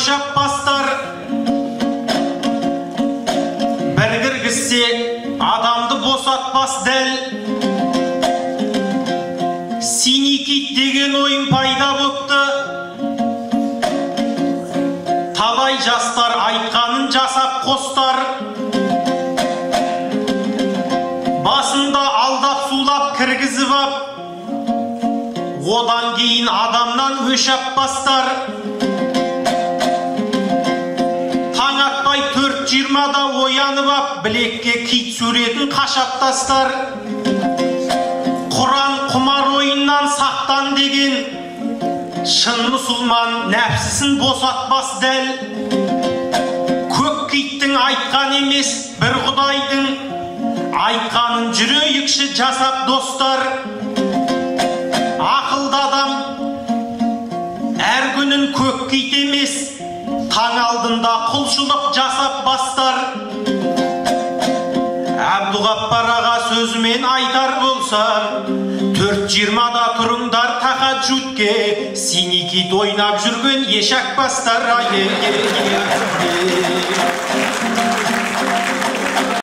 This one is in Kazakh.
өшаппастар. Бір кіргізсе адамды босатпас дәл. Синий кит деген ойын пайда бопты. Талай жастар айтқанын жасап қостар. Басында алдап сулап кіргізіп ап, одан кейін адамнан өшаппастар. Таң атпай 4:20-да оянып ап, білекке кит суретін қашаптастар. Құран құмар ойыннан сақтан деген, шын мұсылман нәпсісін босатпас дәл. Көк киттің айтқан емес, бір құдайдың айтқанын жүрейікші жасап достар. Ақылды адам әр күнін көк кит емес, таң алдында құлшылық жасап бастар. Әбдуғаппар аға сөзімен айтар болсам, 4:20-да тұрыңдар тахаджудке, синий кит ойнап жүрген ешақпастар.